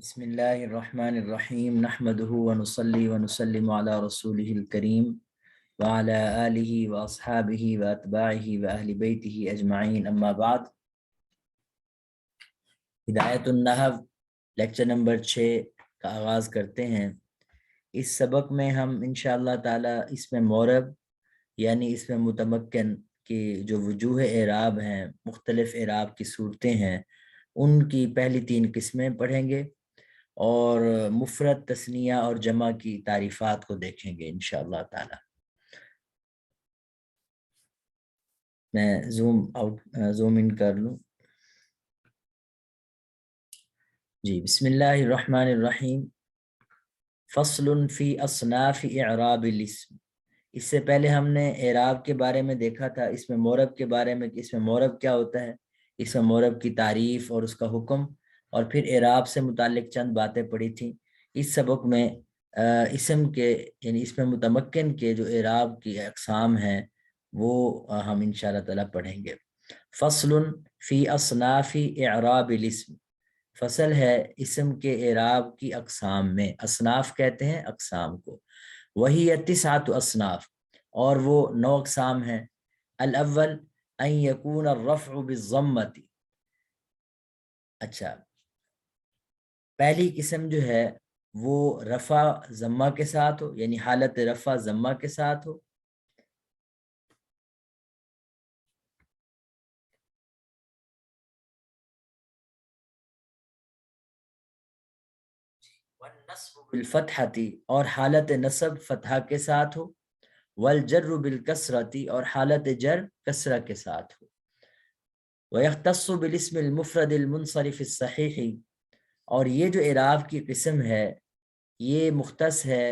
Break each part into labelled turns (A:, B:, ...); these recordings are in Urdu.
A: بسم الله الرحمن الرحيم نحمده ونصلي ونسلم على رسوله الكريم وعلى آله وأصحابه وأتباعه وأهل بيته أجمعين أما بعد ہدایت النحو لیکچر نمبر 6 کا آغاز کرتے ہیں۔ اس سبق میں ہم انشاءاللہ تعالی اس میں مورب یعنی اس میں متمکن کی جو وجوہ اعراب ہیں، مختلف اعراب کی صورتیں ہیں، ان کی پہلی 3 قسمیں پڑھیں گے اور مفرد، تثنیہ اور جمع کی تعریفات کو دیکھیں گے انشاءاللہ تعالی۔ میں زوم ان کر لوں۔ جی، بسم اللہ الرحمن الرحیم۔ فصل فی اصناف اعراب الاسم۔ اس سے پہلے ہم نے اعراب کے بارے میں دیکھا تھا، اس میں مورب کے بارے میں کہ اس میں مورب کیا ہوتا ہے، اس میں مورب کی تعریف اور اس کا حکم، اور پھر اعراب سے متعلق چند باتیں پڑھی تھیں۔ اس سبق میں اسم کے یعنی اس میں متمکن کے جو اعراب کی اقسام ہیں وہ ہم انشاءاللہ تعالی پڑھیں گے۔ فصل فی اصناف اعراب الاسم، فصل ہے اسم کے اعراب کی اقسام میں۔ اصناف کہتے ہیں اقسام کو۔ وہی 9 اصناف، اور وہ 9 اقسام ہیں۔ الاول ان یکون الرفع بالضمۃ، اچھا پہلی قسم جو ہے وہ رفع ضمہ کے ساتھ ہو، یعنی حالت رفع ضمہ کے ساتھ ہو۔ والنصب بالفتحۃ، اور حالت نصب فتحہ کے ساتھ ہو۔ والجر بالکسرۃ، اور حالت جر کسرہ کے ساتھ ہو۔ ويختص بالاسم المفرد المنصرف الصحیح، اور یہ جو اعراب کی قسم ہے یہ مختص ہے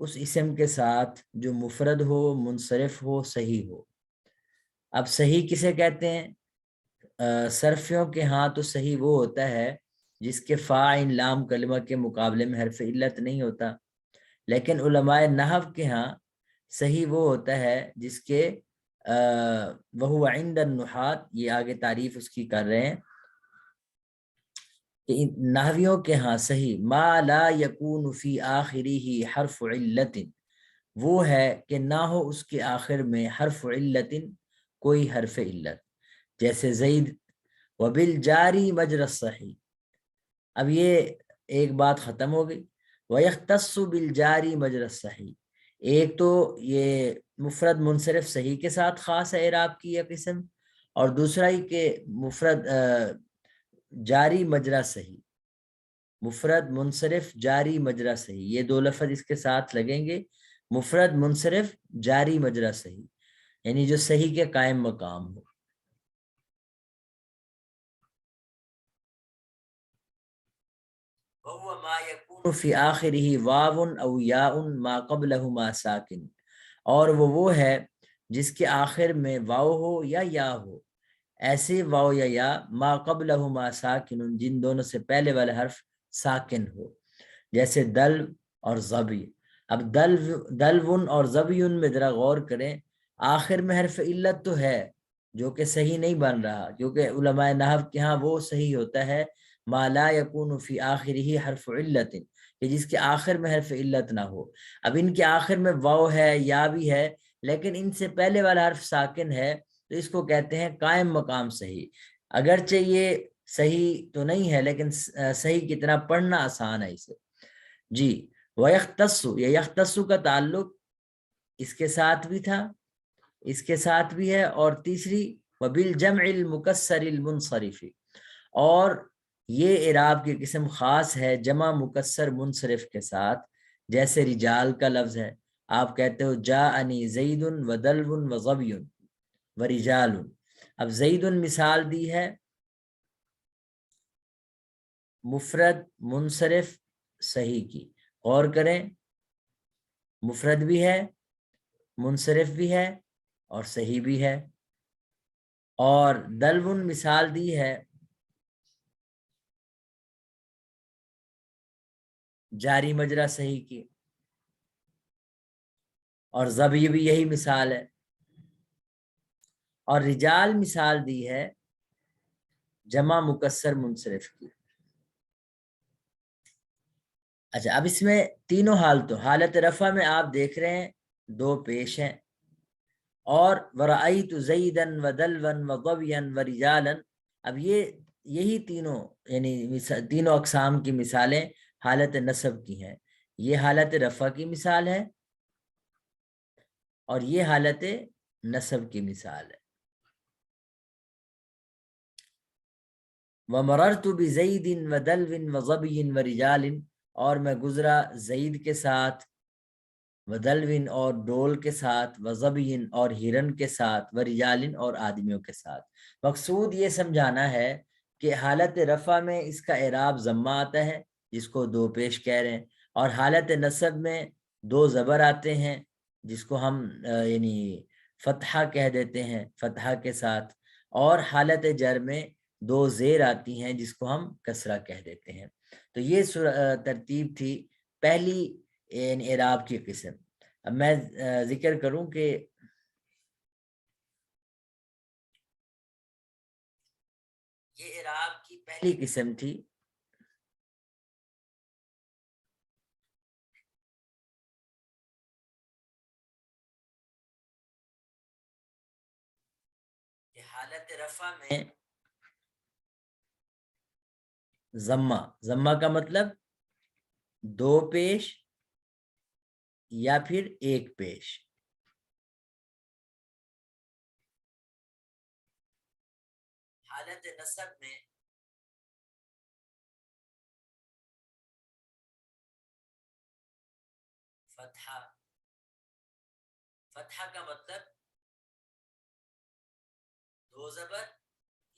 A: اس اسم کے ساتھ جو مفرد ہو، منصرف ہو، صحیح ہو۔ اب صحیح کسے کہتے ہیں؟ صرفیوں کے ہاں تو صحیح وہ ہوتا ہے جس کے فاعل لام کلمہ کے مقابلے میں حرف علت نہیں ہوتا، لیکن علماء نحو کے ہاں صحیح وہ ہوتا ہے جس کے وہو عند النحات، یہ آگے تعریف اس کی کر رہے ہیں کہ نحویوں کے ہاں صحیح ما لا یکون فی آخرہ حرف علت، وہ ہے کہ نہ ہو اس کے آخر میں حرف علت، کوئی حرف علت، جیسے زید وبالجاری مجری الصحیح۔ اب یہ ایک بات ختم ہو گئی۔ وَيَخْتَصُّ بِالْجَارِ مَجْرَى الصَّحِيح، ایک تو یہ مفرد منصرف صحیح کے ساتھ خاص ہے اعراب کی یہ قسم، اور دوسرا ہی کہ مفرد جاری مجرا صحیح، مفرد منصرف جاری مجرا صحیح، یہ 2 لفظ اس کے ساتھ لگیں گے۔ مفرد منصرف جاری مجرا صحیح، یعنی جو صحیح کے قائم مقام ہو۔ وَهُوَ مَا يَكُونُ فِي آخِرِهِ وَاوٌ أَوْ يَاءٌ مَا قَبْلَهُمَا سَاكِنٌ، اور وہ ہے جس کے آخر میں واو ہو یا یا ہو، ایسے واو یا یا ما قبلہما ساکن، جن دونوں سے پہلے والا حرف ساکن ہو، جیسے دلو اور ضبی۔ اب دلون اور ضبیون میں ذرا غور کریں، آخر میں حرف علت تو ہے جو کہ صحیح نہیں بن رہا، کیونکہ علماء نحو کے ہاں وہ صحیح ہوتا ہے ما لا یکون فی آخرہ حرف علت، کہ جس کے آخر میں حرف علت نہ ہو۔ اب ان کے آخر میں واو ہے یا بھی ہے، لیکن ان سے پہلے والا حرف ساکن ہے، تو اس کو کہتے ہیں قائم مقام صحیح۔ اگرچہ یہ صحیح تو نہیں ہے لیکن صحیح کی طرح پڑھنا آسان ہے اسے۔ جی، وَيَخْتَصُّ، یہ یختص کا تعلق اس کے ساتھ بھی تھا، اس کے ساتھ بھی ہے، اور تیسری وَبِالْجَمْعِ الْمُكَسَّرِ الْمُنصَرِفِ، اور یہ اعراب کی قسم خاص ہے جمع مکسر منصرف کے ساتھ، جیسے رجال کا لفظ ہے، آپ کہتے ہو جاءنی زید ودلو وظبی ورجال۔ اب زید مثال دی ہے مفرد منصرف صحیح کی، غور کریں مفرد بھی ہے، منصرف بھی ہے اور صحیح بھی ہے۔ اور دلون مثال دی ہے جاری مجرا صحیح کی، اور ضبی بھی یہی مثال ہے، اور رجال مثال دی ہے جمع مکسر منصرف کی۔ اچھا، اب اس میں تینوں حالتوں، حالت رفع میں آپ دیکھ رہے ہیں دو پیش ہیں، اور ورأیت زیدن ودلون وظبیا ورجالا، اب یہی تینوں یعنی تینوں اقسام کی مثالیں حالت نصب کی ہیں. یہ حالت رفع کی مثال ہے اور یہ حالت نصب کی مثال ہے. وَمَرَرْتُ بِزَيْدٍ وَدَلْوٍ وَظَبِيٍ وَرِجَالٍ، اور میں گزرا زید کے ساتھ، ودلوٍ اور ڈول کے ساتھ، وظبین اور ہرن کے ساتھ، ورجالٍ اور آدمیوں کے ساتھ. مقصود یہ سمجھانا ہے کہ حالت رفع میں اس کا اعراب ضمہ آتا ہے جس کو دو پیش کہہ رہے ہیں، اور حالت نصب میں دو زبر آتے ہیں جس کو ہم یعنی فتحہ کہہ دیتے ہیں فتحہ کے ساتھ، اور حالت جر میں دو زیر آتی ہیں جس کو ہم کسرہ کہہ دیتے ہیں. تو یہ ترتیب تھی پہلی اعراب کی قسم. اب میں ذکر کروں کہ یہ اعراب کی پہلی قسم تھی کہ حالت رفع میں ضمہ کا مطلب دو پیش یا پھر ایک پیش. حالت نصب میں فتحہ کا مطلب دو زبر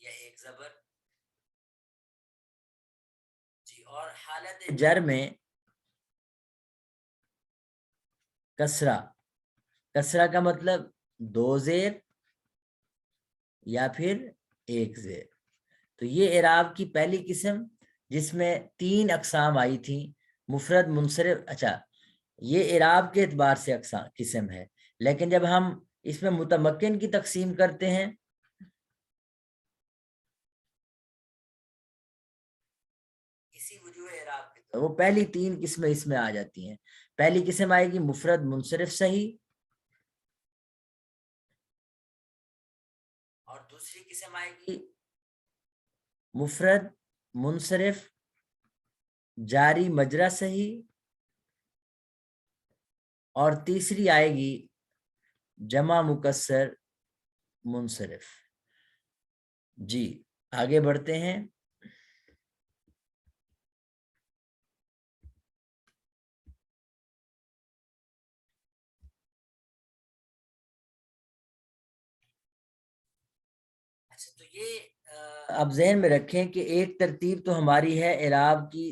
A: یا ایک زبر جی. اور حالت جر میں کسرہ کا مطلب دو زیر یا پھر ایک زیر. تو یہ اعراب کی پہلی قسم جس میں تین اقسام آئی تھی، مفرد منصرف. اچھا، یہ اعراب کے اعتبار سے قسم ہے، لیکن جب ہم اس میں متمکن کی تقسیم کرتے ہیں اسی وجوہ اعراب کی وہ پہلی تین قسمیں اس میں آ جاتی ہیں. پہلی قسم آئے گی مفرد منصرف صحیح، اور دوسری قسم آئے گی مفرد منصرف جاری مجرا صحیح، اور تیسری آئے گی جمع مکسر منصرف. جی آگے بڑھتے ہیں. اچھا، تو یہ اب ذہن میں رکھیں کہ ایک ترتیب تو ہماری ہے اعراب کی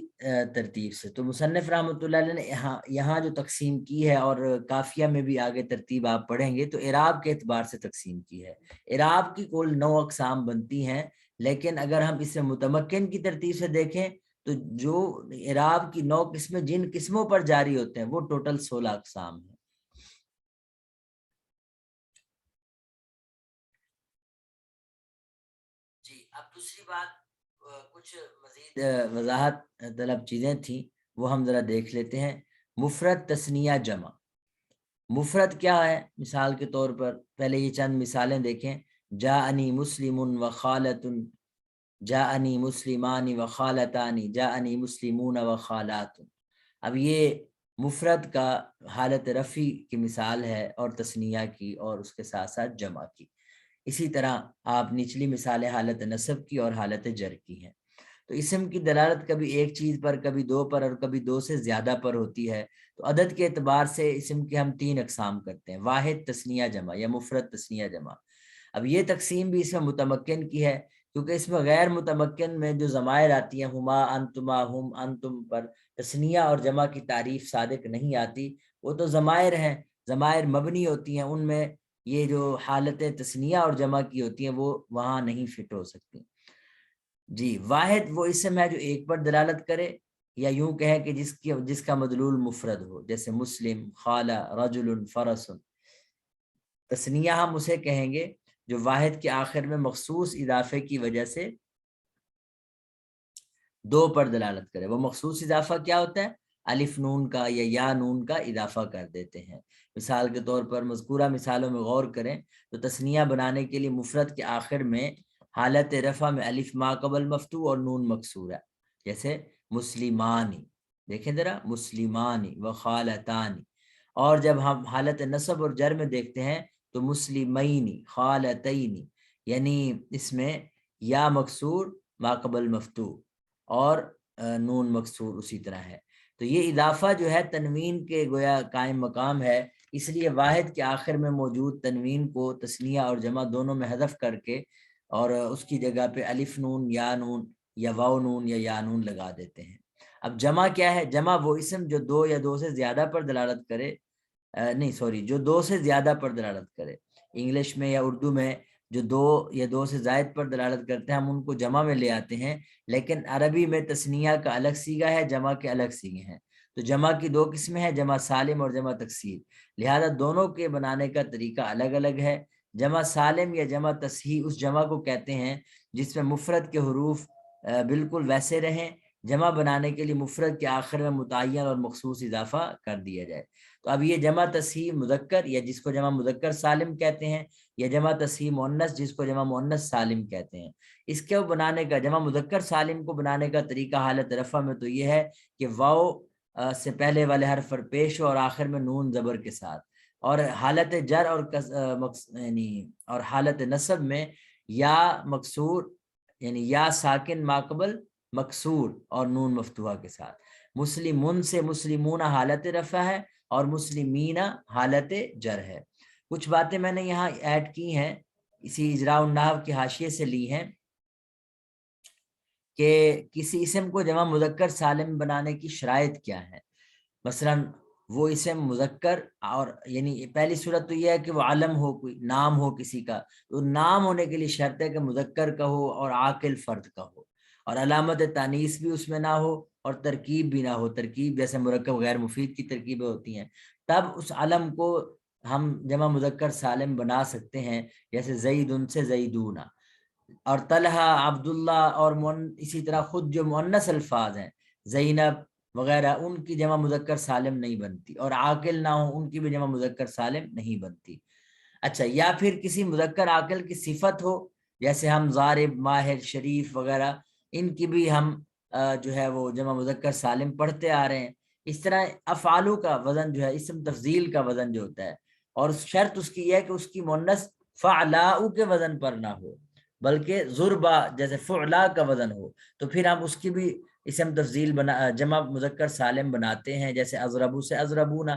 A: ترتیب سے، تو مصنف رحمۃ اللہ علیہ نے یہاں جو تقسیم کی ہے، اور کافیہ میں بھی آگے ترتیب آپ پڑھیں گے تو اعراب کے اعتبار سے تقسیم کی ہے. اعراب کی کل 9 اقسام بنتی ہیں، لیکن اگر ہم اسے متمکن کی ترتیب سے دیکھیں تو جو اعراب کی 9 قسمیں جن قسموں پر جاری ہوتے ہیں وہ ٹوٹل 16 اقسام ہیں. جی اب دوسری بات، کچھ مزید وضاحت طلب چیزیں تھیں وہ ہم ذرا دیکھ لیتے ہیں. مفرد تثنیہ جمع. مفرد کیا ہے؟ مثال کے طور پر پہلے یہ چند مثالیں دیکھیں. جاءنی مسلم و خالۃ، جاءنی مسلمان و خالتان، جاءنی مسلمون و خالات. اب یہ مفرد کا حالت رفع کی مثال ہے، اور تثنیہ کی، اور اس کے ساتھ ساتھ جمع کی. اسی طرح آپ نچلی مثالیں حالت نصب کی اور حالت جر کی ہیں. تو اسم کی دلالت کبھی ایک چیز پر، کبھی دو پر، اور کبھی دو سے زیادہ پر ہوتی ہے. تو عدد کے اعتبار سے اسم کے ہم 3 اقسام کرتے ہیں: واحد، تثنیہ جمع، یا مفرد تثنیہ جمع. اب یہ تقسیم بھی اس میں متمکن کی ہے، کیونکہ اس میں غیر متمکن میں جو ضمائر آتی ہیں، ہما، انتما، ہم، انتم، پر تثنیہ اور جمع کی تعریف صادق نہیں آتی. وہ تو ضمائر ہیں، ضمائر مبنی ہوتی ہیں، ان میں یہ جو حالتیں تثنیہ اور جمع کی ہوتی ہیں وہ وہاں نہیں فٹ ہو سکتی. جی واحد وہ اسم ہے جو ایک پر دلالت کرے، یا یوں کہیں کہ جس کا مدلول مفرد ہو، جیسے مسلم، خالہ، رجل، فرس. تثنیہ ہم اسے کہیں گے جو واحد کے آخر میں مخصوص اضافے کی وجہ سے 2 پر دلالت کرے. وہ مخصوص اضافہ کیا ہوتا ہے؟ الف نون کا یا نون کا اضافہ کر دیتے ہیں۔ مثال کے طور پر مذکورہ مثالوں میں غور کریں تو تثنیہ بنانے کے لیے مفرد کے آخر میں حالت رفع میں الف ما قبل مفتوح اور نون مکسور ہے، جیسے مسلمانی، دیکھیں ذرا، مسلمانی و خالتانی۔ اور جب ہم حالت نصب اور جر میں دیکھتے ہیں تو مسلمینی، خالتینی، یعنی اس میں یا مکسور ما قبل مفتوح اور نون مکسور اسی طرح ہے۔ تو یہ اضافہ جو ہے تنوین کے گویا قائم مقام ہے، اس لیے واحد کے آخر میں موجود تنوین کو تثنیہ اور جمع دونوں میں حذف کر کے اور اس کی جگہ پہ الف نون یا واو نون یا نون لگا دیتے ہیں۔ اب جمع کیا ہے؟ جمع وہ اسم جو دو یا دو سے زیادہ پر دلالت کرے، جو دو سے زیادہ پر دلالت کرے۔ انگلش میں یا اردو میں جو دو یا دو سے زائد پر دلالت کرتے ہیں ہم ان کو جمع میں لے آتے ہیں، لیکن عربی میں تثنیہ کا الگ صیغہ ہے، جمع کے الگ صیغے ہیں۔ تو جمع کی دو قسمیں ہیں، جمع سالم اور جمع تکسیر، لہذا دونوں کے بنانے کا طریقہ الگ الگ ہے۔ جمع سالم یا جمع تصحیح اس جمع کو کہتے ہیں جس میں مفرد کے حروف بالکل ویسے رہیں، جمع بنانے کے لیے مفرد کے آخر میں متعین اور مخصوص اضافہ کر دیا جائے۔ تو اب یہ جمع تصحیح مذکر یا جس کو جمع مذکر سالم کہتے ہیں، یا جمع تصحیح مؤنث جس کو جمع مؤنث سالم کہتے ہیں، اس کے بنانے کا، جمع مذکر سالم کو بنانے کا طریقہ حالت رفع میں تو یہ ہے کہ واو سے پہلے والے حرف پر پیش ہو اور آخر میں نون زبر کے ساتھ، اور حالت جر اور حالت نصب میں یا مکسور یعنی یا ساکن ماقبل مکسور اور نون مفتوحہ کے ساتھ۔ مسلمون سے مسلمون حالت رفع ہے اور مسلمین حالت جر ہے۔ کچھ باتیں میں نے یہاں ایڈ کی ہیں، اسی اجراء النحو کی حاشیے سے لی ہیں، کہ کسی اسم کو جمع مذکر سالم بنانے کی شرائط کیا ہے۔ مثلا وہ اسم مذکر، اور یعنی پہلی صورت تو یہ ہے کہ وہ علم ہو، کوئی نام ہو کسی کا، تو نام ہونے کے لیے شرط ہے کہ مذکر کا ہو اور عاقل فرد کا ہو، اور علامت تانیث بھی اس میں نہ ہو اور ترکیب بھی نہ ہو، ترکیب جیسے مرکب غیر مفید کی ترکیبیں ہوتی ہیں، تب اس علم کو ہم جمع مذکر سالم بنا سکتے ہیں، جیسے زید ان سے زیدون، اور طلحہ، عبداللہ، اور اسی طرح خود جو مؤنث الفاظ ہیں زینب وغیرہ، ان کی جمع مذکر سالم نہیں بنتی، اور عاقل نہ ہو ان کی بھی جمع مذکر سالم نہیں بنتی۔ اچھا، یا پھر کسی مذکر عاقل کی صفت ہو، جیسے ہم ضارب، ماہر، شریف وغیرہ، ان کی بھی ہم جو ہے وہ جمع مذکر سالم پڑھتے آ رہے ہیں۔ اس طرح افعالو کا وزن جو ہے اسم تفضیل کا وزن جو ہوتا ہے، اور شرط اس کی یہ ہے کہ اس کی مؤنث فعلاؤ کے وزن پر نہ ہو بلکہ ضربا جیسے فعلا کا وزن ہو، تو پھر ہم اس کی بھی اسم تفضیل جمع مذکر سالم بناتے ہیں، جیسے اضربو سے اضربونا۔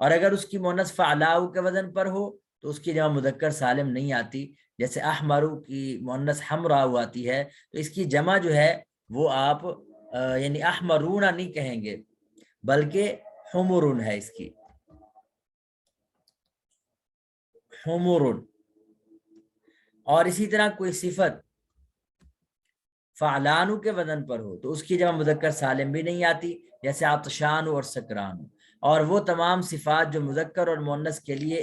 A: اور اگر اس کی مؤنث فعلاؤ کے وزن پر ہو تو اس کی جمع مذکر سالم نہیں آتی، جیسے احمرو کی مؤنث حمراء آتی ہے، تو اس کی جمع جو ہے وہ آپ یعنی احمرون نہیں کہیں گے بلکہ حمرن ہے، اس کی حمرن۔ اور اسی طرح کوئی صفت فعلانو کے وزن پر ہو تو اس کی جمع مذکر سالم بھی نہیں آتی، جیسے عطشان اور سکران۔ اور وہ تمام صفات جو مذکر اور مؤنث کے لیے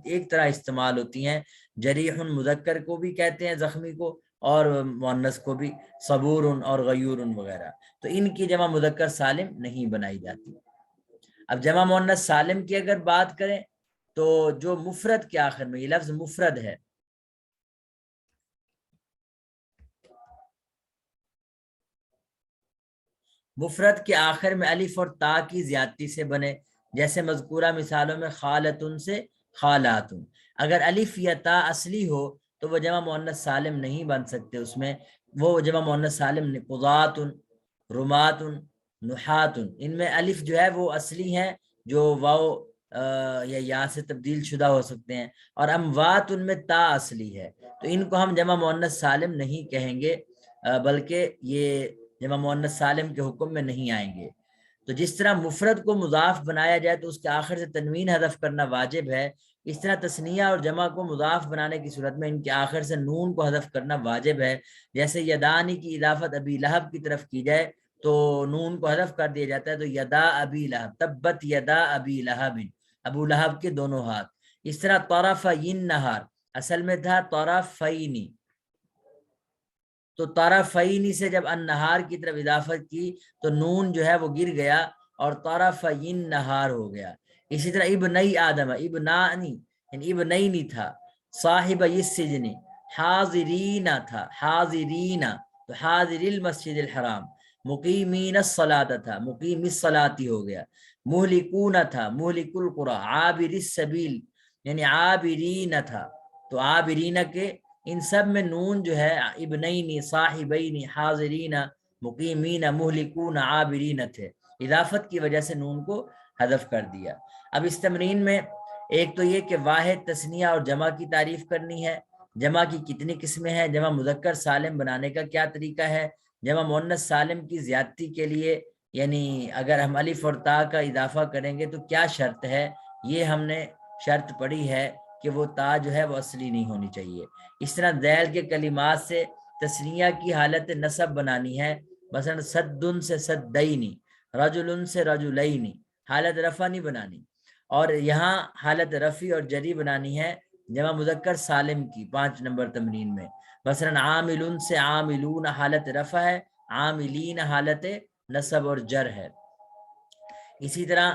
A: ایک طرح استعمال ہوتی ہیں، جریح مذکر کو بھی کہتے ہیں زخمی کو، اور مؤنث کو بھی، صبور اور غیور وغیرہ، تو ان کی جمع مذکر سالم نہیں بنائی جاتی۔ اب جمع مؤنث سالم کی اگر بات کریں تو جو مفرد کے آخر میں، یہ لفظ مفرد ہے، مفرد کے آخر میں الف اور تا کی زیادتی سے بنے، جیسے مذکورہ مثالوں میں خالتن سے خالاتن۔ اگر الف یا تا اصلی ہو تو وہ جمع مؤنث سالم نہیں بن سکتے، اس میں وہ جمع مؤنث سالم نہیں، قضاتن، رماتن، نحاتن، ان میں الف جو ہے وہ اصلی ہیں جو واو یا سے تبدیل شدہ ہو سکتے ہیں، اور اموات ان میں تا اصلی ہے، تو ان کو ہم جمع مؤنث سالم نہیں کہیں گے بلکہ یہ جمع مؤنث سالم کے حکم میں نہیں آئیں گے۔ تو جس طرح مفرد کو مضاف بنایا جائے تو اس کے آخر سے تنوین حذف کرنا واجب ہے، اس طرح تثنیہ اور جمع کو مضاف بنانے کی صورت میں ان کے آخر سے نون کو حذف کرنا واجب ہے۔ جیسے یدانی کی اضافت ابی لہب کی طرف کی جائے تو نون کو حذف کر دیا جاتا ہے، تو یدا ابی لہب، تبت یدا ابی لہب، ابو لہب کے دونوں ہاتھ۔ اس طرح طرف ین نہار اصل میں تھا طرفینی، تو طرفین سے جب النہار کی طرف اضافت کی تو نون جو ہے وہ گر گیا اور طرفین نہار ہو گیا. اسی طرح ابنی آدم، ابنانی یعنی ابنینی تھا. صاحب السجن حاضرین تھا، حاضرین تو حاضر المسجد الحرام. مقیمین الصلاۃ تھا، مقیم الصلاۃ ہو گیا. مہلکون تھا، مہلک القری. عابر السبیل یعنی عابرین تھا، تو عابرین کے ان سب میں نون جو ہے ابنین، صاحبین، حاضرین، مقیمین، مہلکون، عابرین تھے. اضافت کی وجہ سے نون کو حذف کر دیا. اب اس تمرین میں ایک تو یہ کہ واحد، تثنیہ اور جمع کی تعریف کرنی ہے. جمع کی کتنی قسمیں ہیں، جمع مذکر سالم بنانے کا کیا طریقہ ہے، جمع مؤنث سالم کی زیادتی کے لیے یعنی اگر ہم الف اور تا کا اضافہ کریں گے تو کیا شرط ہے، یہ ہم نے شرط پڑھی ہے کہ وہ تا جو ہے وہ اصلی نہیں ہونی چاہیے. اس طرح ذیل کے کلمات سے تثنیہ کی حالت نصب بنانی ہے، مثلا صدن سے صدینی، رجل سے رجلینی، حالت رفع نہیں بنانی. اور یہاں حالت رفی اور جری بنانی ہے جمع مذکر سالم کی 5 نمبر تمرین میں. مثلا عامل سے عاملون حالت رفع ہے، عاملین حالت نصب اور جر ہے. اسی طرح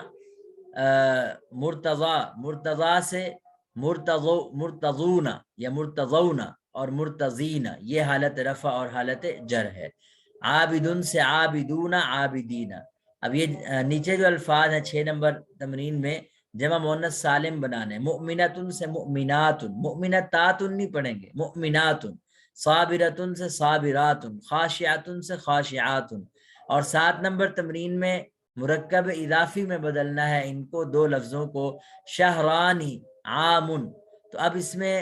A: مرتضی سے مرتضون یا مرتضون اور مرتضین، یہ حالت رفع اور حالت جر ہے. عابدن سے عابدون عابدین. اب یہ نیچے جو الفاظ ہیں 6 نمبر تمرین میں جمع مؤنث سالم بنانے. مؤمنتن سے مؤمنات، مؤمنتات نہیں پڑھیں گے، مؤمنات. صابرتن سے صابرات، خاشعتن سے خاشعات. اور 7 نمبر تمرین میں مرکب اضافی میں بدلنا ہے ان کو، 2 لفظوں کو. شہرانی عامن، تو اب اس میں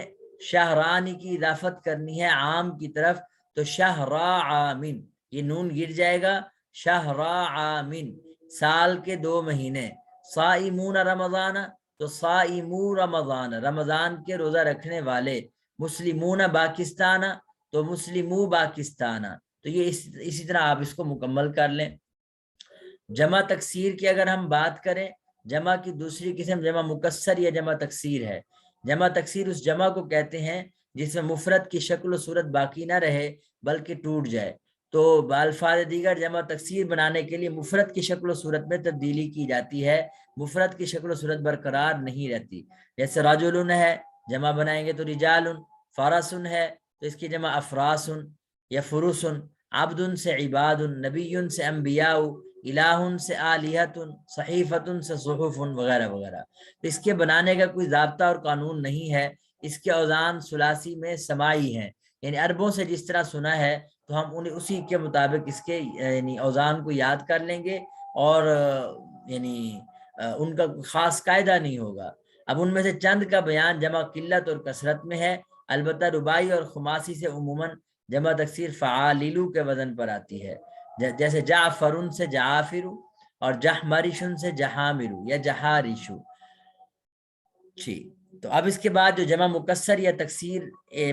A: شہرانی کی اضافت کرنی ہے عام کی طرف، تو شہرا عامن، یہ نون گر جائے گا. شہرا عامن سال کے 2 مہینے. صائمون رمضان، تو صائمو رمضان رمضان کے روزہ رکھنے والے. مسلمون پاکستان، تو مسلمو پاکستان. تو یہ اسی طرح آپ اس کو مکمل کر لیں. جمع تکسیر کی اگر ہم بات کریں، جمع کی دوسری قسم جمع مکسر یا جمع تکسیر ہے. جمع تکسیر اس جمع کو کہتے ہیں جس میں مفرد کی شکل و صورت باقی نہ رہے بلکہ ٹوٹ جائے. تو بالفاظ دیگر جمع تکسیر بنانے کے لیے مفرد کی شکل و صورت میں تبدیلی کی جاتی ہے، مفرد کی شکل و صورت برقرار نہیں رہتی. جیسے رجلن ہے، جمع بنائیں گے تو رجالن. فرسن ہے تو اس کی جمع افراسن یا فرسن. عبدن سے عباد، نبی سے انبیاء، الہن سے آلیہتن، صحیفتن سے صحفن وغیرہ وغیرہ. تو اس کے بنانے کا کوئی ضابطہ اور قانون نہیں ہے. اس کے اوزان ثلاثی میں سماعی ہیں، یعنی عربوں سے جس طرح سنا ہے تو ہم انہیں اسی کے مطابق اس کے یعنی اوزان کو یاد کر لیں گے، اور یعنی ان کا خاص قاعدہ نہیں ہوگا. اب ان میں سے چند کا بیان جمع قلت اور کثرت میں ہے. البتہ رباعی اور خماسی سے عموماً جمع تکسیر فعاللو کے وزن پر آتی ہے. جیسے جعفرن سے جعافر اور جحمرشن سے جہامرو یا جہارشو. ٹھیک، تو اب اس کے بعد جو جمع مکسر یا تکسیر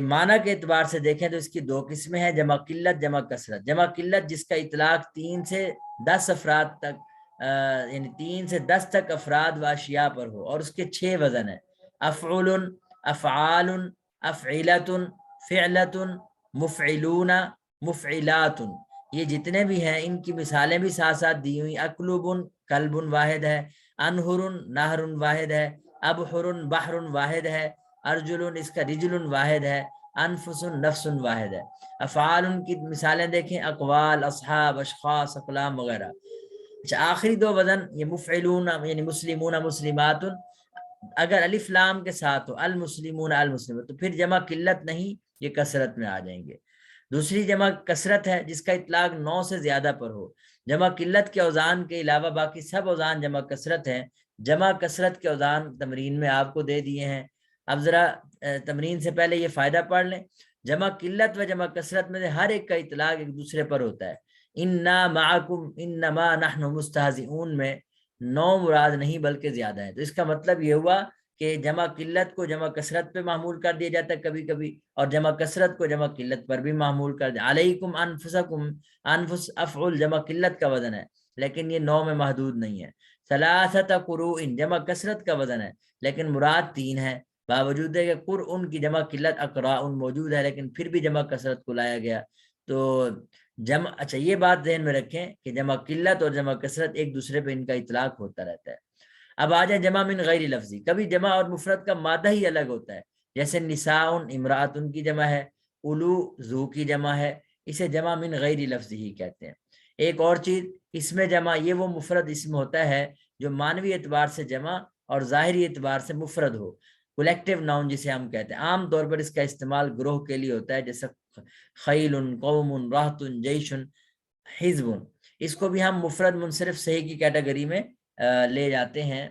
A: معنی کے اعتبار سے دیکھیں تو اس کی 2 قسمیں ہیں، جمع قلت، جمع کثرت. جمع قلت جس کا اطلاق 3 سے 10 افراد تک یعنی 3 سے 10 تک افراد و اشیاء پر ہو، اور اس کے 6 وزن ہیں: افعول، افعال، افعلت، فعلت، مفعلون، مفعلات. یہ جتنے بھی ہیں ان کی مثالیں بھی ساتھ ساتھ دی ہوئی. اکلوب کلب واحد ہے، انہر نہر واحد ہے، ابحر بحر واحد ہے، ارجل اس کا رجل واحد ہے، انفس نفس واحد ہے. افعال کی مثالیں دیکھیں: اقوال، اصحاب، اشخاص، اقلام وغیرہ. اچھا، آخری 2 وزن یہ مفعلون یعنی مسلمون مسلمات اگر الف لام کے ساتھ ہو، المسلمون المسلمون، تو پھر جمع قلت نہیں، یہ کثرت میں آ جائیں گے. دوسری جمع کثرت ہے جس کا اطلاق 9 سے زیادہ پر ہو. جمع قلت کے اوزان کے علاوہ باقی سب اوزان جمع کثرت ہیں. جمع کثرت کے اوزان تمرین میں آپ کو دے دیے ہیں. اب ذرا تمرین سے پہلے یہ فائدہ پڑھ لیں. جمع قلت و جمع کثرت میں سے ہر ایک کا اطلاق ایک دوسرے پر ہوتا ہے. انا معکم انما نحن مستہزئون میں 9 مراد نہیں بلکہ زیادہ ہے. تو اس کا مطلب یہ ہوا کہ جمع قلت کو جمع کثرت پہ معمول کر دیا جاتا ہے کبھی کبھی، اور جمع کثرت کو جمع قلت پر بھی معمول کر دیا. علیکم انفسکم، انفس افعل جمع قلت کا وزن ہے لیکن یہ 9 میں محدود نہیں ہے. ثلاثت قروء جمع کثرت کا وزن ہے لیکن مراد 3 ہے، باوجود ہے کہ قرء کی جمع قلت اقراء موجود ہے لیکن پھر بھی جمع کثرت کو لایا گیا. تو جمع، اچھا یہ بات ذہن میں رکھیں کہ جمع قلت اور جمع کثرت ایک دوسرے پہ ان کا اطلاق ہوتا رہتا ہے۔ اب آ جائیں جمع من غیر لفظی، کبھی جمع اور مفرد کا مادہ ہی الگ ہوتا ہے، جیسے نساء امرأۃ کی جمع ہے، اولو ذو کی جمع ہے، اسے جمع من غیر لفظی ہی کہتے ہیں۔ ایک اور چیز، اسم جمع، یہ وہ مفرد اسم ہوتا ہے جو معنوی اعتبار سے جمع اور ظاہری اعتبار سے مفرد ہو، کولیکٹیو ناؤن جسے ہم کہتے ہیں۔ عام طور پر اس کا استعمال گروہ کے لیے ہوتا ہے، جیسے خیل، قوم، راحت، جیش، حزب۔ اس کو بھی ہم مفرد منصرف صحیح کی کیٹیگری میں لے جاتے ہیں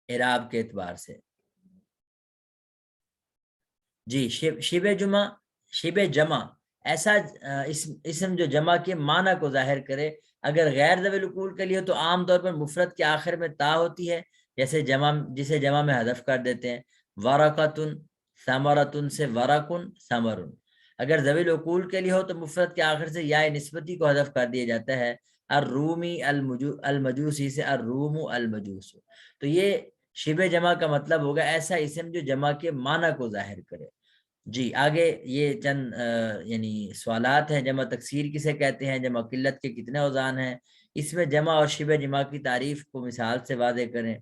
A: اعراب کے اعتبار سے۔ جی، شبہ جمع ایسا اسم جو جمع کے معنی کو ظاہر کرے، اگر غیر ذوی العقول کے لیے تو عام طور پر مفرد کے آخر میں تا ہوتی ہے، جسے جمع میں حذف کر دیتے ہیں، ورقۃ ثمرۃ سے ورقن ثمر۔ اگر ذوی العقول کے لیے ہو تو مفرد کے آخر سے یا نسبتی کو حذف کر دیا جاتا ہے، الرومی المجوسی سے الروم المجوس۔ تو یہ شبہ جمع کا مطلب ہوگا ایسا اسم جو جمع کے معنی کو ظاہر کرے۔ جی آگے یہ چند یعنی سوالات ہیں۔ جمع تکسیر کسے کہتے ہیں؟ جمع قلت کے کتنے اوزان ہیں؟ اس میں جمع اور شبہ جمع کی تعریف کو مثال سے واضح کریں۔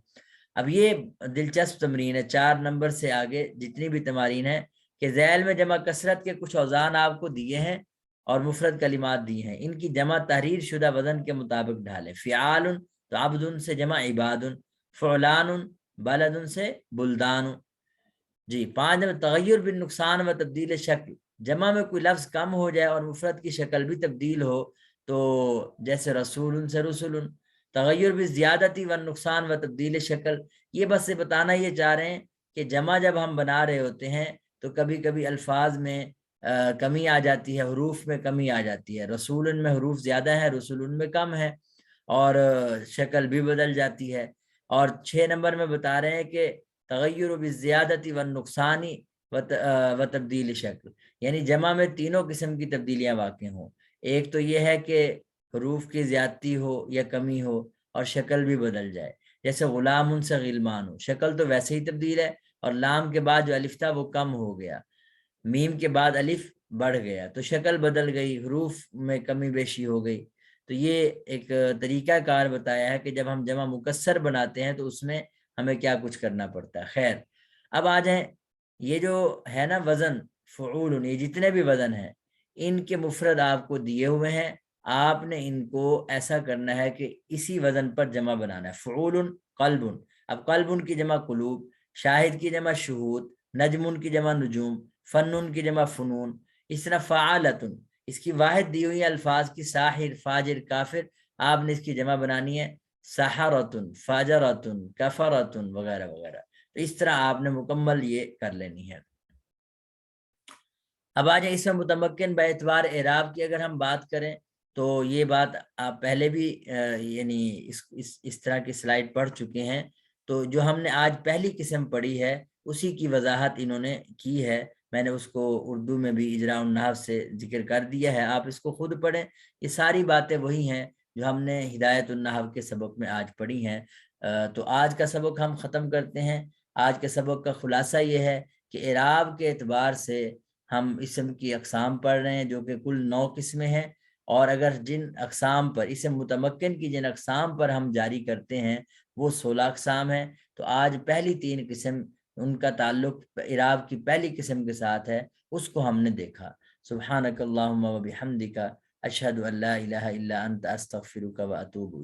A: اب یہ دلچسپ تمرین ہے، 4 نمبر سے آگے جتنی بھی تمارین ہیں کہ ذیل میں جمع کثرت کے کچھ اوزان آپ کو دیے ہیں اور مفرد کلمات دی ہیں، ان کی جمع تحریر شدہ وزن کے مطابق ڈھالیں۔ فعال تو عبد سے جمع عباد، فعلان بلد سے بلدان۔ جی 5 نمبر تغیر بن نقصان و تبدیل شکل، جمع میں کوئی لفظ کم ہو جائے اور مفرد کی شکل بھی تبدیل ہو، تو جیسے رسول سے رسول۔ تغیر بھی زیادتی و نقصان و تبدیل شکل، یہ بس سے بتانا یہ چاہ رہے ہیں کہ جمع جب ہم بنا رہے ہوتے ہیں تو کبھی کبھی الفاظ میں کمی آ جاتی ہے، حروف میں کمی آ جاتی ہے، رسول میں حروف زیادہ ہے، رسول میں کم ہے، اور شکل بھی بدل جاتی ہے۔ اور 6 نمبر میں بتا رہے ہیں کہ تغیر بالزیادتی والنقصانی و تبدیل شکل، یعنی جمع میں تینوں قسم کی تبدیلیاں واقع ہوں۔ ایک تو یہ ہے کہ حروف کی زیادتی ہو یا کمی ہو اور شکل بھی بدل جائے، جیسے غلام سے غلمان ہو، شکل تو ویسے ہی تبدیل ہے، اور لام کے بعد جو الف تھا وہ کم ہو گیا، میم کے بعد الف بڑھ گیا، تو شکل بدل گئی، حروف میں کمی بیشی ہو گئی۔ تو یہ ایک طریقہ کار بتایا ہے کہ جب ہم جمع مکسر بناتے ہیں تو اس میں ہمیں کیا کچھ کرنا پڑتا ہے۔ خیر، اب آ جائیں، یہ جو ہے نا وزن فعول، یہ جتنے بھی وزن ہیں ان کے مفرد آپ کو دیے ہوئے ہیں، آپ نے ان کو ایسا کرنا ہے کہ اسی وزن پر جمع بنانا ہے۔ فعول قلب، اب قلب کی جمع قلوب، شاہد کی جمع شہود، نجم کی جمع نجوم، فنون کی جمع فنون۔ اس طرح فعالتن، اس کی واحد دی ہوئی الفاظ کی ساحر، فاجر، کافر، آپ نے اس کی جمع بنانی ہے سحرتن، فاجرتن، کفرتن وغیرہ وغیرہ۔ تو اس طرح آپ نے مکمل یہ کر لینی ہے۔ اب آ جائیں اس میں متمکن بے اعتبار اعراب کی اگر ہم بات کریں تو یہ بات آپ پہلے بھی یعنی اس طرح کی سلائیڈ پڑھ چکے ہیں، تو جو ہم نے آج پہلی قسم پڑھی ہے اسی کی وضاحت انہوں نے کی ہے، میں نے اس کو اردو میں بھی اجراء النحو سے ذکر کر دیا ہے، آپ اس کو خود پڑھیں، یہ ساری باتیں وہی ہیں جو ہم نے ہدایت النحو کے سبق میں آج پڑھی ہیں۔ تو آج کا سبق ہم ختم کرتے ہیں۔ آج کے سبق کا خلاصہ یہ ہے کہ اعراب کے اعتبار سے ہم اسم کی اقسام پڑھ رہے ہیں جو کہ کل 9 قسمیں ہیں، اور اگر جن اقسام پر اسم متمکن کی جن اقسام پر ہم جاری کرتے ہیں وہ 16 اقسام ہیں، تو آج پہلی 3 قسم ان کا تعلق اعراب کی پہلی قسم کے ساتھ ہے، اس کو ہم نے دیکھا۔ سبحانک اللہم و بحمدک، اشہد ان لا الہ الا انت، استغفرک و اتوب